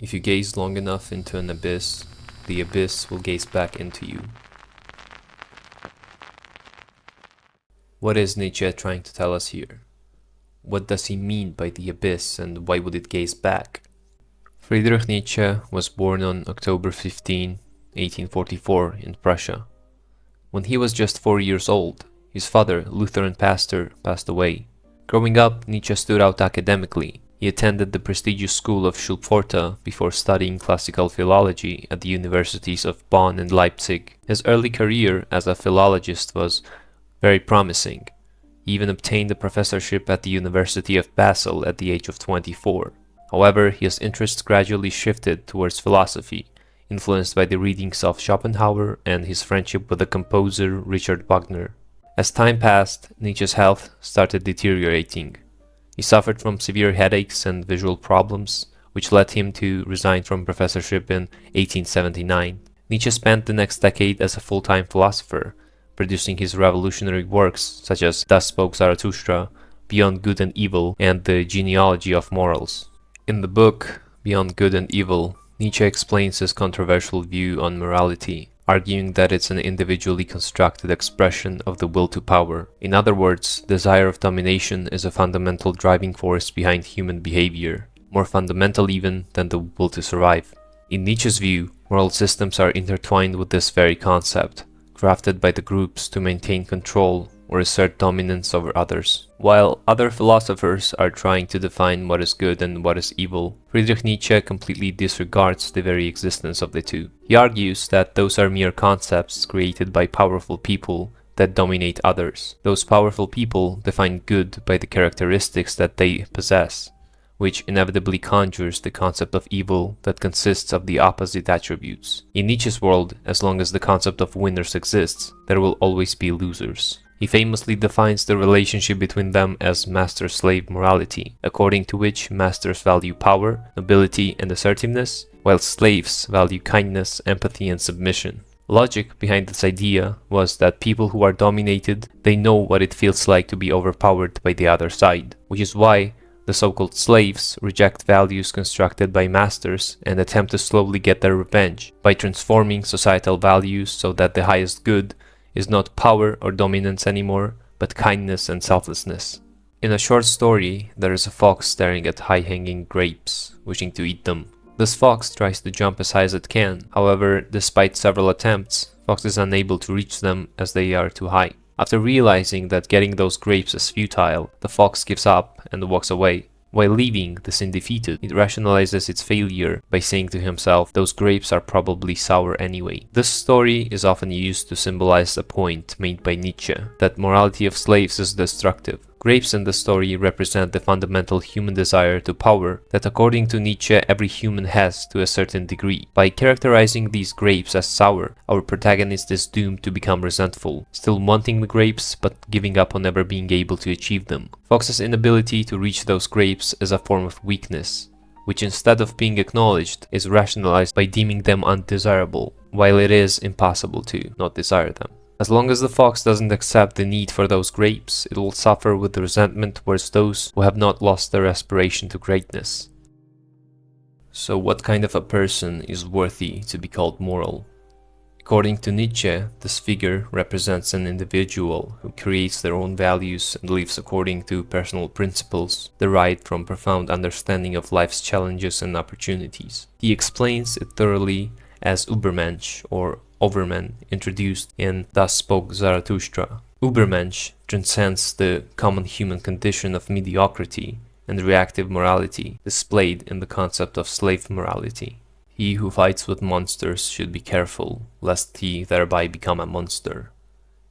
If you gaze long enough into an abyss, the abyss will gaze back into you. What is Nietzsche trying to tell us here? What does he mean by the abyss, and why would it gaze back? Friedrich Nietzsche was born on October 15, 1844 in Prussia. When he was just 4 years old, his father, Lutheran pastor, passed away. Growing up, Nietzsche stood out academically. He attended the prestigious school of Schulpforta before studying classical philology at the universities of Bonn and Leipzig. His early career as a philologist was very promising. He even obtained a professorship at the University of Basel at the age of 24. However, his interests gradually shifted towards philosophy, influenced by the readings of Schopenhauer and his friendship with the composer Richard Wagner. As time passed, Nietzsche's health started deteriorating. He suffered from severe headaches and visual problems, which led him to resign from professorship in 1879. Nietzsche spent the next decade as a full-time philosopher, producing his revolutionary works such as Thus Spoke Zarathustra, Beyond Good and Evil, and The Genealogy of Morals. In the book Beyond Good and Evil, Nietzsche explains his controversial view on morality, arguing that it's an individually constructed expression of the will to power. In other words, desire of domination is a fundamental driving force behind human behavior, more fundamental even than the will to survive. In Nietzsche's view, moral systems are intertwined with this very concept, crafted by the groups to maintain control or assert dominance over others. While other philosophers are trying to define what is good and what is evil, Friedrich Nietzsche completely disregards the very existence of the two. He argues that those are mere concepts created by powerful people that dominate others. Those powerful people define good by the characteristics that they possess, which inevitably conjures the concept of evil that consists of the opposite attributes. In Nietzsche's world, as long as the concept of winners exists, there will always be losers. He famously defines the relationship between them as master-slave morality, according to which masters value power, nobility, and assertiveness, while slaves value kindness, empathy, and submission. Logic behind this idea was that people who are dominated, they know what it feels like to be overpowered by the other side, which is why the so-called slaves reject values constructed by masters and attempt to slowly get their revenge by transforming societal values so that the highest good is not power or dominance anymore, but kindness and selflessness. In a short story, there is a fox staring at high-hanging grapes, wishing to eat them. This fox tries to jump as high as it can. However, despite several attempts, fox is unable to reach them as they are too high. After realizing that getting those grapes is futile, the fox gives up and walks away. While leaving the scene defeated, it rationalizes its failure by saying to himself, those grapes are probably sour anyway. This story is often used to symbolize a point made by Nietzsche, that morality of slaves is destructive. Grapes in the story represent the fundamental human desire to power that, according to Nietzsche, every human has to a certain degree. By characterizing these grapes as sour, our protagonist is doomed to become resentful, still wanting the grapes but giving up on never being able to achieve them. Fox's inability to reach those grapes is a form of weakness, which instead of being acknowledged is rationalized by deeming them undesirable, while it is impossible to not desire them. As long as the fox doesn't accept the need for those grapes, it will suffer with the resentment towards those who have not lost their aspiration to greatness. So what kind of a person is worthy to be called moral? According to Nietzsche, this figure represents an individual who creates their own values and lives according to personal principles derived from profound understanding of life's challenges and opportunities. He explains it thoroughly as Übermensch, or Overman, introduced in Thus Spoke Zarathustra. Übermensch transcends the common human condition of mediocrity and reactive morality displayed in the concept of slave morality. He who fights with monsters should be careful, lest he thereby become a monster.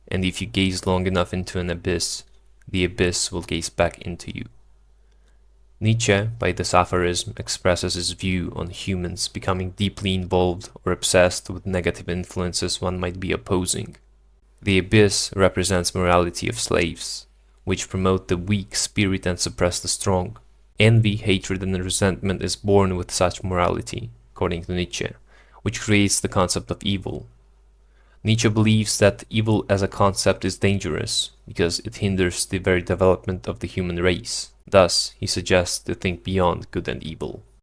And if you gaze long enough into an abyss, the abyss will gaze back into you. Nietzsche, by this aphorism, expresses his view on humans becoming deeply involved or obsessed with negative influences one might be opposing. The abyss represents morality of slaves, which promote the weak spirit and suppress the strong. Envy, hatred, and resentment is born with such morality, according to Nietzsche, which creates the concept of evil. Nietzsche believes that evil as a concept is dangerous because it hinders the very development of the human race. Thus, he suggests to think beyond good and evil.